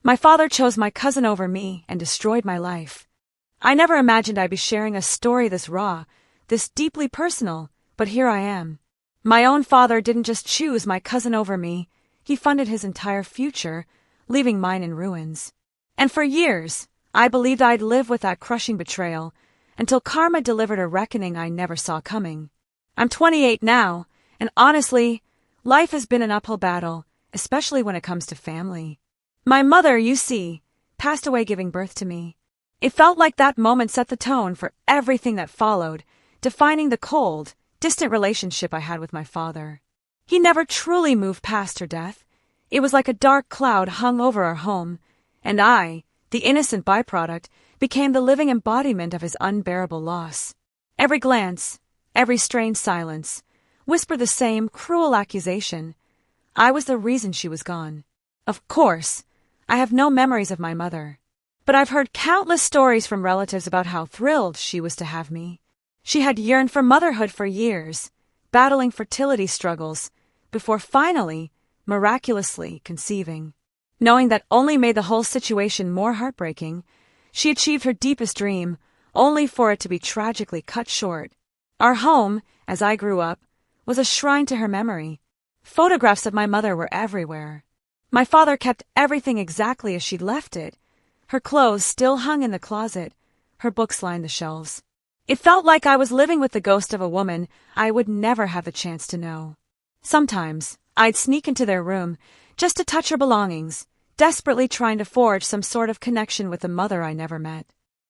My father chose my cousin over me and destroyed my life. I never imagined I'd be sharing a story this raw, this deeply personal, but here I am. My own father didn't just choose my cousin over me, he funded his entire future, leaving mine in ruins. And for years, I believed I'd live with that crushing betrayal, until karma delivered a reckoning I never saw coming. I'm 28 now, and honestly, life has been an uphill battle, especially when it comes to family. My mother, you see, passed away giving birth to me. It felt like that moment set the tone for everything that followed, defining the cold, distant relationship I had with my father. He never truly moved past her death. It was like a dark cloud hung over our home, and I, the innocent byproduct, became the living embodiment of his unbearable loss. Every glance, every strained silence, whispered the same cruel accusation. I was the reason she was gone. Of course, I have no memories of my mother, but I've heard countless stories from relatives about how thrilled she was to have me. She had yearned for motherhood for years, battling fertility struggles, before finally, miraculously conceiving. Knowing that only made the whole situation more heartbreaking, she achieved her deepest dream, only for it to be tragically cut short. Our home, as I grew up, was a shrine to her memory. Photographs of my mother were everywhere. My father kept everything exactly as she'd left it. Her clothes still hung in the closet, her books lined the shelves. It felt like I was living with the ghost of a woman I would never have the chance to know. Sometimes, I'd sneak into their room, just to touch her belongings, desperately trying to forge some sort of connection with the mother I never met.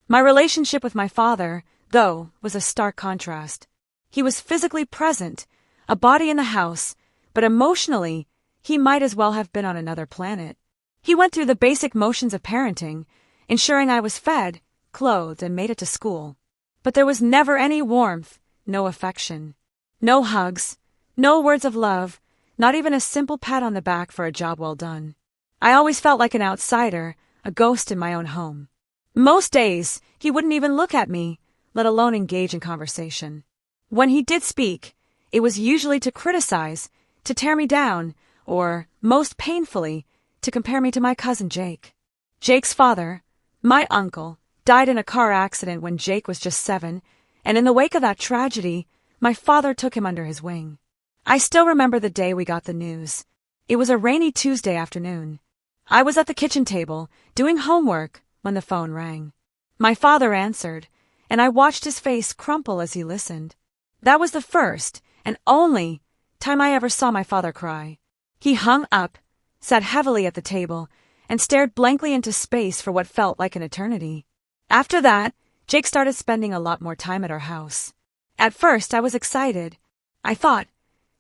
My relationship with my father, though, was a stark contrast. He was physically present, a body in the house, but emotionally, he might as well have been on another planet. He went through the basic motions of parenting, ensuring I was fed, clothed, and made it to school. But there was never any warmth, no affection, no hugs, no words of love, not even a simple pat on the back for a job well done. I always felt like an outsider, a ghost in my own home. Most days, he wouldn't even look at me, let alone engage in conversation. When he did speak, it was usually to criticize, to tear me down, or, most painfully, to compare me to my cousin Jake. Jake's father, my uncle, died in a car accident when Jake was just 7, and in the wake of that tragedy, my father took him under his wing. I still remember the day we got the news. It was a rainy Tuesday afternoon. I was at the kitchen table, doing homework, when the phone rang. My father answered, and I watched his face crumple as he listened. That was the first, and only, time I ever saw my father cry. He hung up, sat heavily at the table, and stared blankly into space for what felt like an eternity. After that, Jake started spending a lot more time at our house. At first, I was excited. I thought,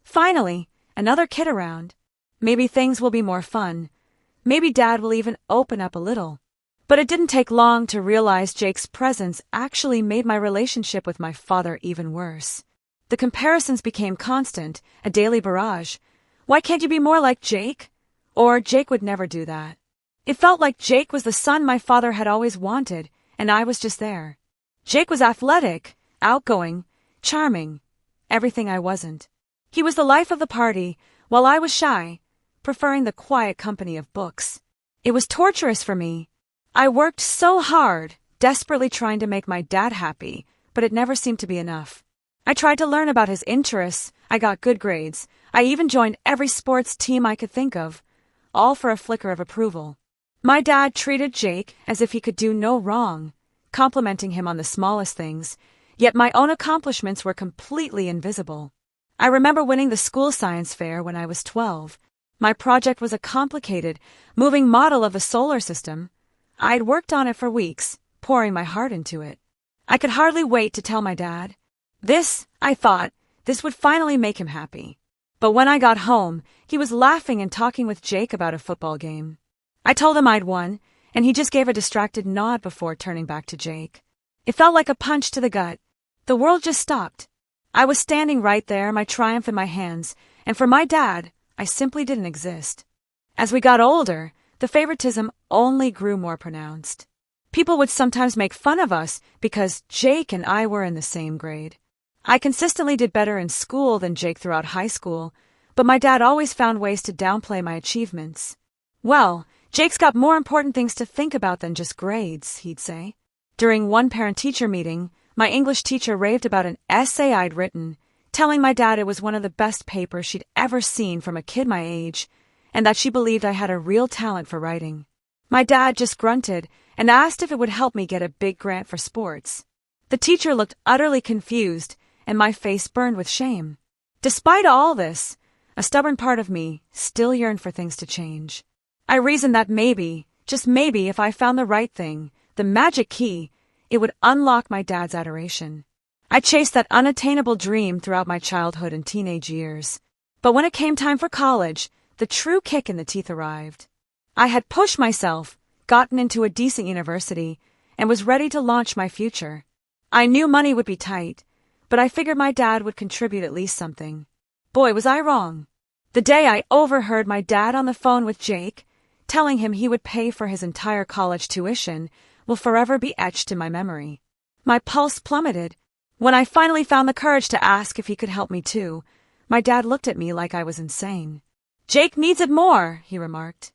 finally, another kid around. Maybe things will be more fun. Maybe Dad will even open up a little. But it didn't take long to realize Jake's presence actually made my relationship with my father even worse. The comparisons became constant, a daily barrage. Why can't you be more like Jake? Or Jake would never do that. It felt like Jake was the son my father had always wanted, and I was just there. Jake was athletic, outgoing, charming, everything I wasn't. He was the life of the party, while I was shy, preferring the quiet company of books. It was torturous for me. I worked so hard, desperately trying to make my dad happy, but it never seemed to be enough. I tried to learn about his interests, I got good grades, I even joined every sports team I could think of, all for a flicker of approval. My dad treated Jake as if he could do no wrong, complimenting him on the smallest things, yet my own accomplishments were completely invisible. I remember winning the school science fair when I was 12. My project was a complicated, moving model of the solar system. I'd worked on it for weeks, pouring my heart into it. I could hardly wait to tell my dad. I thought, this would finally make him happy. But when I got home, he was laughing and talking with Jake about a football game. I told him I'd won, and he just gave a distracted nod before turning back to Jake. It felt like a punch to the gut. The world just stopped. I was standing right there, my triumph in my hands, and for my dad, I simply didn't exist. As we got older, the favoritism only grew more pronounced. People would sometimes make fun of us because Jake and I were in the same grade. I consistently did better in school than Jake throughout high school, but my dad always found ways to downplay my achievements. Well, "Jake's got more important things to think about than just grades," he'd say. During one parent-teacher meeting, my English teacher raved about an essay I'd written, telling my dad it was one of the best papers she'd ever seen from a kid my age, and that she believed I had a real talent for writing. My dad just grunted and asked if it would help me get a big grant for sports. The teacher looked utterly confused, and my face burned with shame. Despite all this, a stubborn part of me still yearned for things to change. I reasoned that maybe, just maybe, if I found the right thing, the magic key, it would unlock my dad's adoration. I chased that unattainable dream throughout my childhood and teenage years. But when it came time for college, the true kick in the teeth arrived. I had pushed myself, gotten into a decent university, and was ready to launch my future. I knew money would be tight, but I figured my dad would contribute at least something. Boy, was I wrong. The day I overheard my dad on the phone with Jake, telling him he would pay for his entire college tuition, will forever be etched in my memory. My pulse plummeted. When I finally found the courage to ask if he could help me too, my dad looked at me like I was insane. "Jake needs it more," he remarked.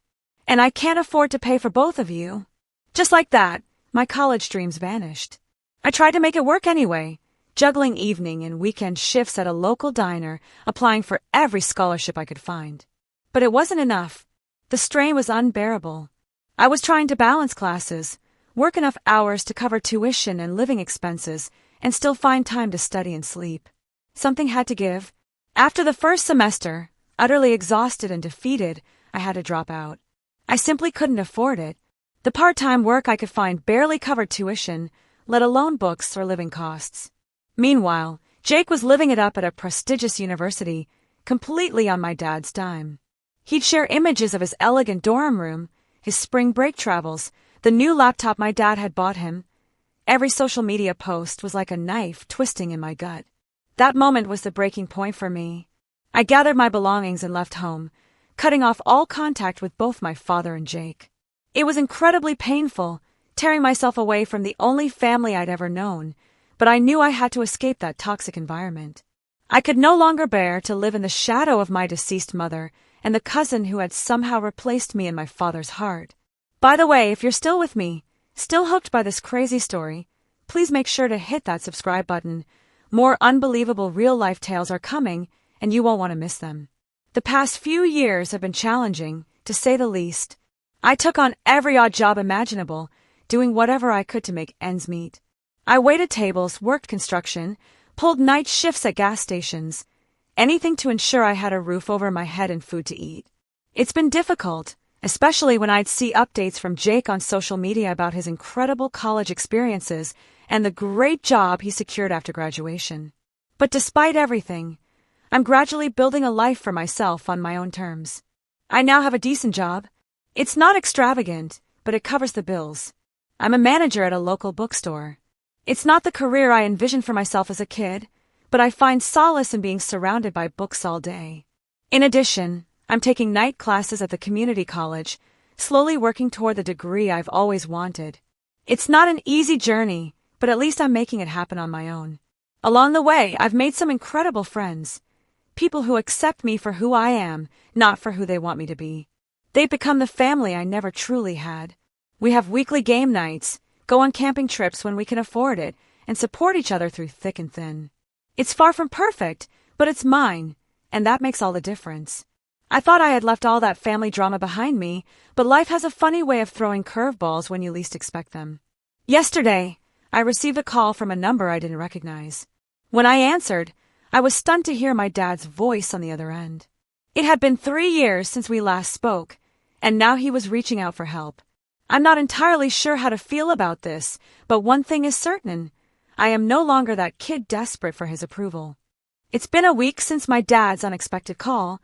"And I can't afford to pay for both of you." Just like that, my college dreams vanished. I tried to make it work anyway, juggling evening and weekend shifts at a local diner, applying for every scholarship I could find. But it wasn't enough. The strain was unbearable. I was trying to balance classes, work enough hours to cover tuition and living expenses, and still find time to study and sleep. Something had to give. After the first semester, utterly exhausted and defeated, I had to drop out. I simply couldn't afford it. The part-time work I could find barely covered tuition, let alone books or living costs. Meanwhile, Jake was living it up at a prestigious university, completely on my dad's dime. He'd share images of his elegant dorm room, his spring break travels, the new laptop my dad had bought him. Every social media post was like a knife twisting in my gut. That moment was the breaking point for me. I gathered my belongings and left home, cutting off all contact with both my father and Jake. It was incredibly painful, tearing myself away from the only family I'd ever known, but I knew I had to escape that toxic environment. I could no longer bear to live in the shadow of my deceased mother and the cousin who had somehow replaced me in my father's heart. By the way, if you're still with me, still hooked by this crazy story, please make sure to hit that subscribe button. More unbelievable real-life tales are coming, and you won't want to miss them. The past few years have been challenging, to say the least. I took on every odd job imaginable, doing whatever I could to make ends meet. I waited tables, worked construction, pulled night shifts at gas stations, anything to ensure I had a roof over my head and food to eat. It's been difficult, especially when I'd see updates from Jake on social media about his incredible college experiences and the great job he secured after graduation. But despite everything, I'm gradually building a life for myself on my own terms. I now have a decent job. It's not extravagant, but it covers the bills. I'm a manager at a local bookstore. It's not the career I envisioned for myself as a kid, but I find solace in being surrounded by books all day. In addition, I'm taking night classes at the community college, slowly working toward the degree I've always wanted. It's not an easy journey, but at least I'm making it happen on my own. Along the way, I've made some incredible friends. People who accept me for who I am, not for who they want me to be. They've become the family I never truly had. We have weekly game nights, go on camping trips when we can afford it, and support each other through thick and thin. It's far from perfect, but it's mine, and that makes all the difference. I thought I had left all that family drama behind me, but life has a funny way of throwing curveballs when you least expect them. Yesterday, I received a call from a number I didn't recognize. When I answered, I was stunned to hear my dad's voice on the other end. It had been 3 years since we last spoke, and now he was reaching out for help. I'm not entirely sure how to feel about this, but one thing is certain. I am no longer that kid desperate for his approval. It's been a week since my dad's unexpected call,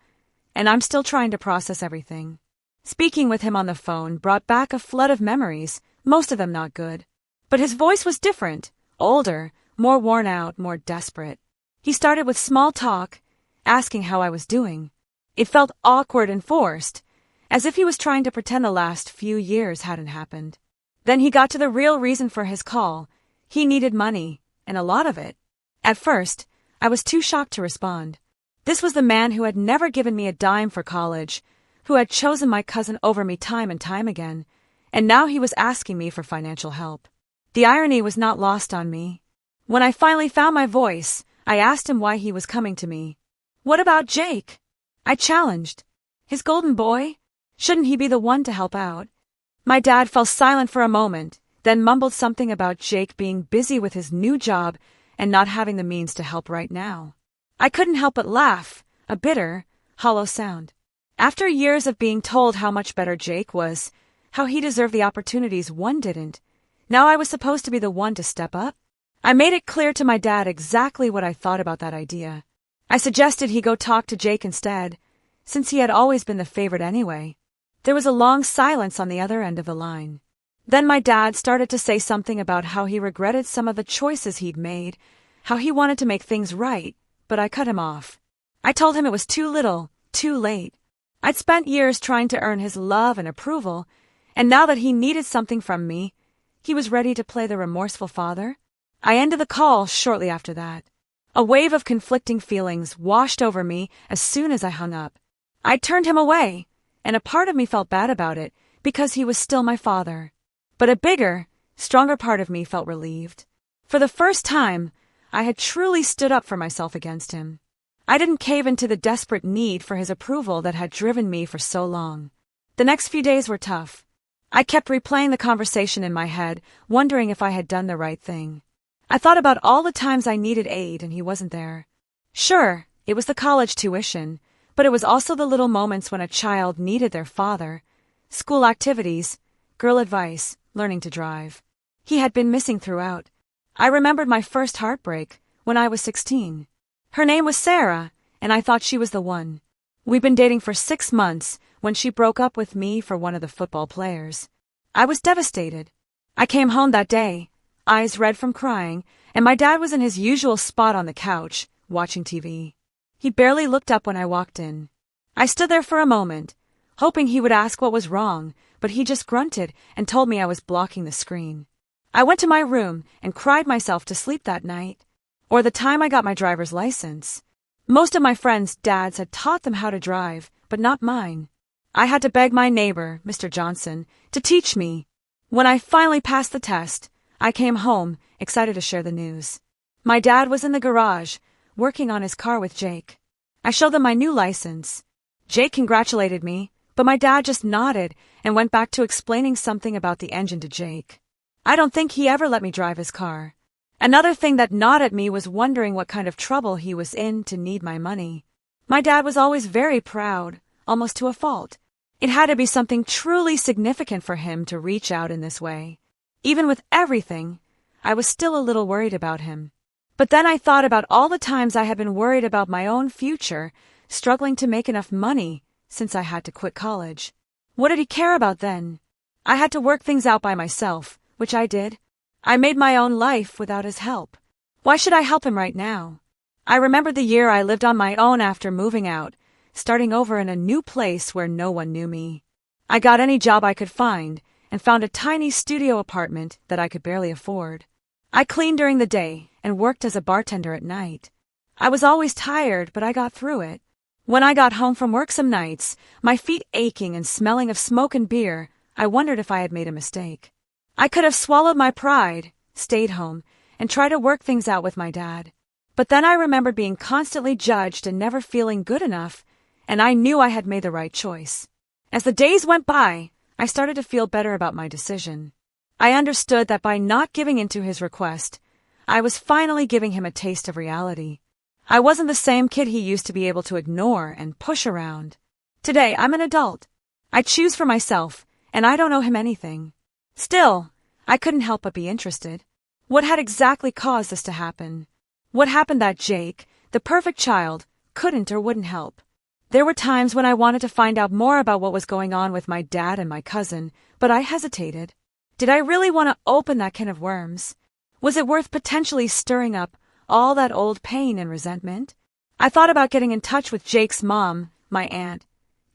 and I'm still trying to process everything. Speaking with him on the phone brought back a flood of memories, most of them not good. But his voice was different, older, more worn out, more desperate. He started with small talk, asking how I was doing. It felt awkward and forced, as if he was trying to pretend the last few years hadn't happened. Then he got to the real reason for his call. He needed money, and a lot of it. At first, I was too shocked to respond. This was the man who had never given me a dime for college, who had chosen my cousin over me time and time again, and now he was asking me for financial help. The irony was not lost on me. When I finally found my voice, I asked him why he was coming to me. "What about Jake?" I challenged. "His golden boy? Shouldn't he be the one to help out?" My dad fell silent for a moment, then mumbled something about Jake being busy with his new job and not having the means to help right now. I couldn't help but laugh, a bitter, hollow sound. After years of being told how much better Jake was, how he deserved the opportunities one didn't, now I was supposed to be the one to step up? I made it clear to my dad exactly what I thought about that idea. I suggested he go talk to Jake instead, since he had always been the favorite anyway. There was a long silence on the other end of the line. Then my dad started to say something about how he regretted some of the choices he'd made, how he wanted to make things right, but I cut him off. I told him it was too little, too late. I'd spent years trying to earn his love and approval, and now that he needed something from me, he was ready to play the remorseful father. I ended the call shortly after that. A wave of conflicting feelings washed over me as soon as I hung up. I turned him away, and a part of me felt bad about it because he was still my father. But a bigger, stronger part of me felt relieved. For the first time, I had truly stood up for myself against him. I didn't cave into the desperate need for his approval that had driven me for so long. The next few days were tough. I kept replaying the conversation in my head, wondering if I had done the right thing. I thought about all the times I needed aid and he wasn't there. Sure, it was the college tuition, but it was also the little moments when a child needed their father. School activities, girl advice, learning to drive. He had been missing throughout. I remembered my first heartbreak, when I was 16. Her name was Sarah, and I thought she was the one. We'd been dating for 6 months when she broke up with me for one of the football players. I was devastated. I came home that day, eyes red from crying, and my dad was in his usual spot on the couch, watching TV. He barely looked up when I walked in. I stood there for a moment, hoping he would ask what was wrong, but he just grunted and told me I was blocking the screen. I went to my room and cried myself to sleep that night, or the time I got my driver's license. Most of my friends' dads had taught them how to drive, but not mine. I had to beg my neighbor, Mr. Johnson, to teach me. When I finally passed the test, I came home, excited to share the news. My dad was in the garage, working on his car with Jake. I showed them my new license. Jake congratulated me, but my dad just nodded and went back to explaining something about the engine to Jake. I don't think he ever let me drive his car. Another thing that gnawed at me was wondering what kind of trouble he was in to need my money. My dad was always very proud, almost to a fault. It had to be something truly significant for him to reach out in this way. Even with everything, I was still a little worried about him. But then I thought about all the times I had been worried about my own future, struggling to make enough money since I had to quit college. What did he care about then? I had to work things out by myself, which I did. I made my own life without his help. Why should I help him right now? I remembered the year I lived on my own after moving out, starting over in a new place where no one knew me. I got any job I could find, and found a tiny studio apartment that I could barely afford. I cleaned during the day and worked as a bartender at night. I was always tired, but I got through it. When I got home from work some nights, my feet aching and smelling of smoke and beer, I wondered if I had made a mistake. I could have swallowed my pride, stayed home, and tried to work things out with my dad. But then I remembered being constantly judged and never feeling good enough, and I knew I had made the right choice. As the days went by, I started to feel better about my decision. I understood that by not giving in to his request, I was finally giving him a taste of reality. I wasn't the same kid he used to be able to ignore and push around. Today, I'm an adult. I choose for myself, and I don't owe him anything. Still, I couldn't help but be interested. What had exactly caused this to happen? What happened that Jake, the perfect child, couldn't or wouldn't help? There were times when I wanted to find out more about what was going on with my dad and my cousin, but I hesitated. Did I really want to open that can of worms? Was it worth potentially stirring up all that old pain and resentment? I thought about getting in touch with Jake's mom, my aunt.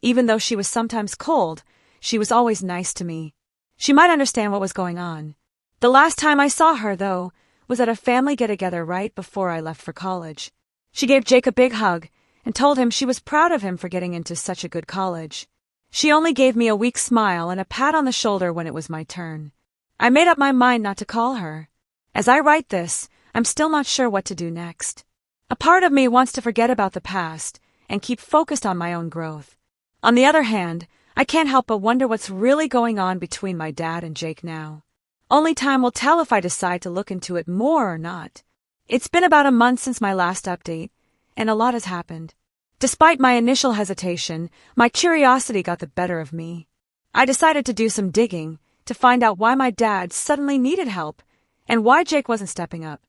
Even though she was sometimes cold, she was always nice to me. She might understand what was going on. The last time I saw her, though, was at a family get-together right before I left for college. She gave Jake a big hug and told him she was proud of him for getting into such a good college. She only gave me a weak smile and a pat on the shoulder when it was my turn. I made up my mind not to call her. As I write this, I'm still not sure what to do next. A part of me wants to forget about the past and keep focused on my own growth. On the other hand, I can't help but wonder what's really going on between my dad and Jake now. Only time will tell if I decide to look into it more or not. It's been about a month since my last update, and a lot has happened. Despite my initial hesitation, my curiosity got the better of me. I decided to do some digging to find out why my dad suddenly needed help and why Jake wasn't stepping up.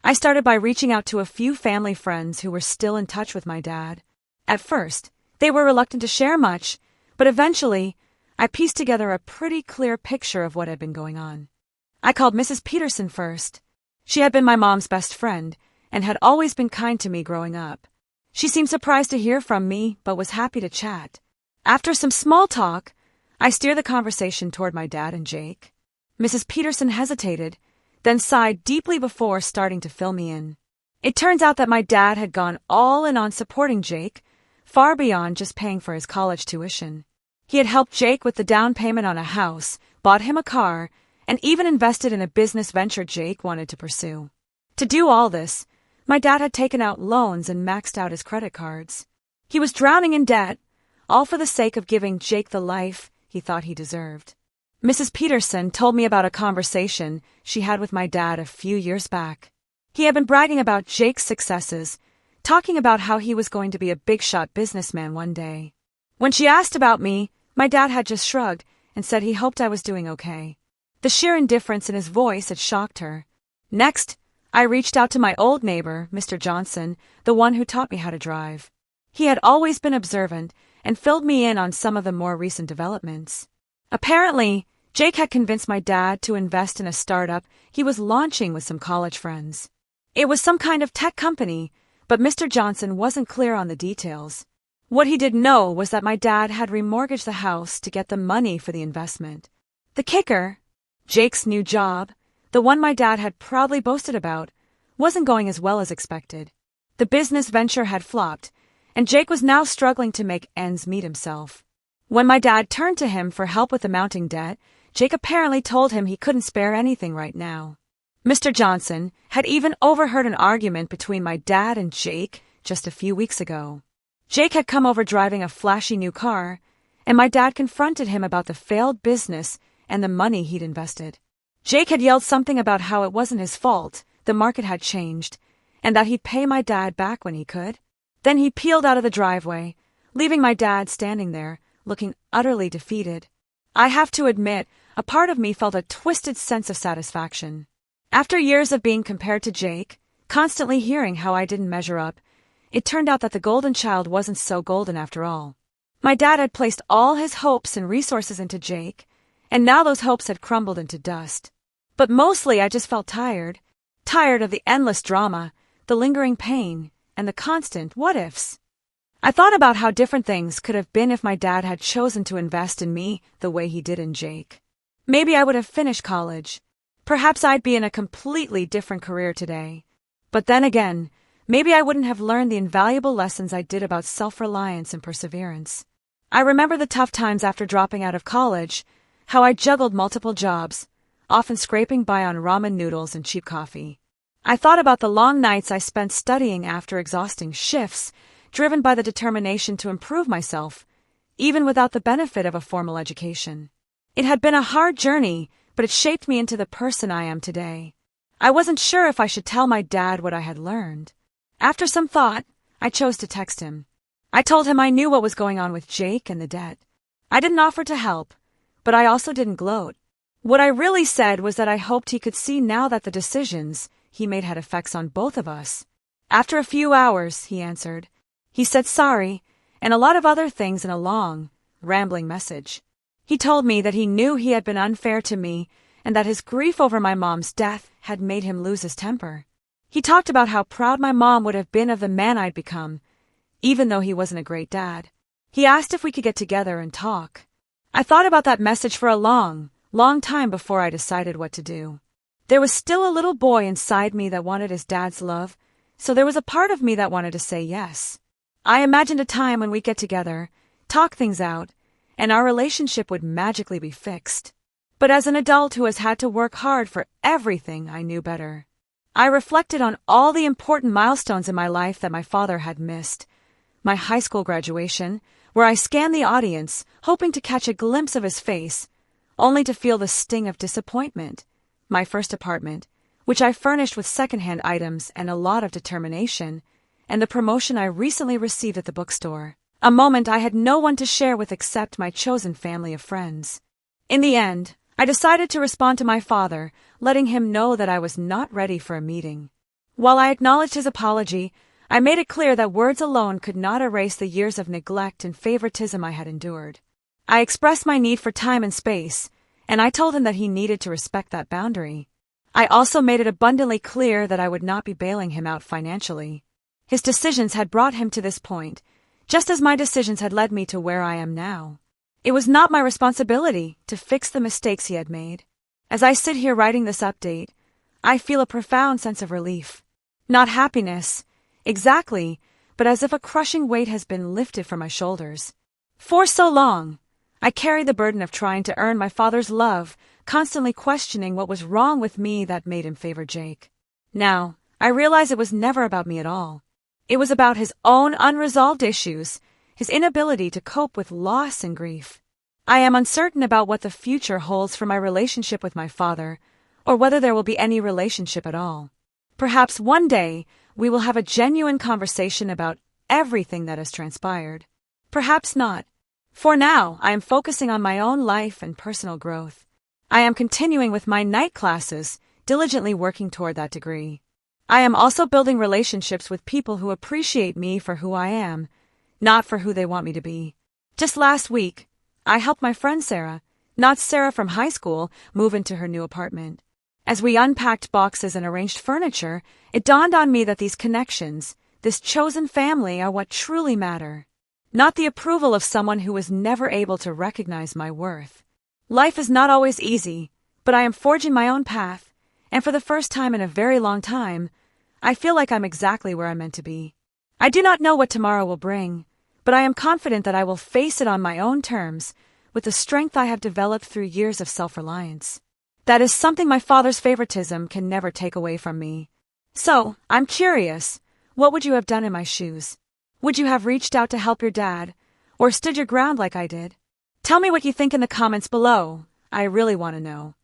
I started by reaching out to a few family friends who were still in touch with my dad. At first, they were reluctant to share much, but eventually, I pieced together a pretty clear picture of what had been going on. I called Mrs. Peterson first. She had been my mom's best friend and had always been kind to me growing up. She seemed surprised to hear from me, but was happy to chat. After some small talk, I steered the conversation toward my dad and Jake. Mrs. Peterson hesitated, then sighed deeply before starting to fill me in. It turns out that my dad had gone all in on supporting Jake, far beyond just paying for his college tuition. He had helped Jake with the down payment on a house, bought him a car, and even invested in a business venture Jake wanted to pursue. To do all this, my dad had taken out loans and maxed out his credit cards. He was drowning in debt, all for the sake of giving Jake the life he thought he deserved. Mrs. Peterson told me about a conversation she had with my dad a few years back. He had been bragging about Jake's successes, talking about how he was going to be a big-shot businessman one day. When she asked about me, my dad had just shrugged and said he hoped I was doing okay. The sheer indifference in his voice had shocked her. Next, I reached out to my old neighbor, Mr. Johnson, the one who taught me how to drive. He had always been observant and filled me in on some of the more recent developments. Apparently, Jake had convinced my dad to invest in a startup he was launching with some college friends. It was some kind of tech company, but Mr. Johnson wasn't clear on the details. What he did know was that my dad had remortgaged the house to get the money for the investment. The kicker, Jake's new job, the one my dad had proudly boasted about, wasn't going as well as expected. The business venture had flopped, and Jake was now struggling to make ends meet himself. When my dad turned to him for help with the mounting debt, Jake apparently told him he couldn't spare anything right now. Mr. Johnson had even overheard an argument between my dad and Jake just a few weeks ago. Jake had come over driving a flashy new car, and my dad confronted him about the failed business and the money he'd invested. Jake had yelled something about how it wasn't his fault, the market had changed, and that he'd pay my dad back when he could. Then he peeled out of the driveway, leaving my dad standing there, looking utterly defeated. I have to admit, a part of me felt a twisted sense of satisfaction. After years of being compared to Jake, constantly hearing how I didn't measure up, it turned out that the golden child wasn't so golden after all. My dad had placed all his hopes and resources into Jake, and now those hopes had crumbled into dust. But mostly I just felt tired of the endless drama, the lingering pain, and the constant what-ifs. I thought about how different things could have been if my dad had chosen to invest in me the way he did in Jake. Maybe I would have finished college. Perhaps I'd be in a completely different career today. But then again, maybe I wouldn't have learned the invaluable lessons I did about self-reliance and perseverance. I remember the tough times after dropping out of college, how I juggled multiple jobs, often scraping by on ramen noodles and cheap coffee. I thought about the long nights I spent studying after exhausting shifts, driven by the determination to improve myself, even without the benefit of a formal education. It had been a hard journey, but it shaped me into the person I am today. I wasn't sure if I should tell my dad what I had learned. After some thought, I chose to text him. I told him I knew what was going on with Jake and the debt. I didn't offer to help, but I also didn't gloat. What I really said was that I hoped he could see now that the decisions he made had effects on both of us. After a few hours, he answered. He said sorry, and a lot of other things in a long, rambling message. He told me that he knew he had been unfair to me and that his grief over my mom's death had made him lose his temper. He talked about how proud my mom would have been of the man I'd become, even though he wasn't a great dad. He asked if we could get together and talk. I thought about that message for a long time before I decided what to do. There was still a little boy inside me that wanted his dad's love, so there was a part of me that wanted to say yes. I imagined a time when we'd get together, talk things out, and our relationship would magically be fixed. But as an adult who has had to work hard for everything, I knew better. I reflected on all the important milestones in my life that my father had missed. My high school graduation, where I scanned the audience, hoping to catch a glimpse of his face, only to feel the sting of disappointment. My first apartment, which I furnished with secondhand items and a lot of determination, and the promotion I recently received at the bookstore. A moment I had no one to share with except my chosen family of friends. In the end, I decided to respond to my father, letting him know that I was not ready for a meeting. While I acknowledged his apology, I made it clear that words alone could not erase the years of neglect and favoritism I had endured. I expressed my need for time and space, and I told him that he needed to respect that boundary. I also made it abundantly clear that I would not be bailing him out financially. His decisions had brought him to this point, just as my decisions had led me to where I am now. It was not my responsibility to fix the mistakes he had made. As I sit here writing this update, I feel a profound sense of relief. Not happiness, exactly, but as if a crushing weight has been lifted from my shoulders. For so long, I carried the burden of trying to earn my father's love, constantly questioning what was wrong with me that made him favor Jake. Now, I realize it was never about me at all. It was about his own unresolved issues, his inability to cope with loss and grief. I am uncertain about what the future holds for my relationship with my father, or whether there will be any relationship at all. Perhaps one day we will have a genuine conversation about everything that has transpired. Perhaps not. For now, I am focusing on my own life and personal growth. I am continuing with my night classes, diligently working toward that degree. I am also building relationships with people who appreciate me for who I am, not for who they want me to be. Just last week, I helped my friend Sarah, not Sarah from high school, move into her new apartment. As we unpacked boxes and arranged furniture, it dawned on me that these connections, this chosen family, are what truly matter. Not the approval of someone who was never able to recognize my worth. Life is not always easy, but I am forging my own path, and for the first time in a very long time, I feel like I'm exactly where I'm meant to be. I do not know what tomorrow will bring, but I am confident that I will face it on my own terms, with the strength I have developed through years of self-reliance. That is something my father's favoritism can never take away from me. So, I'm curious, what would you have done in my shoes? Would you have reached out to help your dad, or stood your ground like I did? Tell me what you think in the comments below. I really want to know.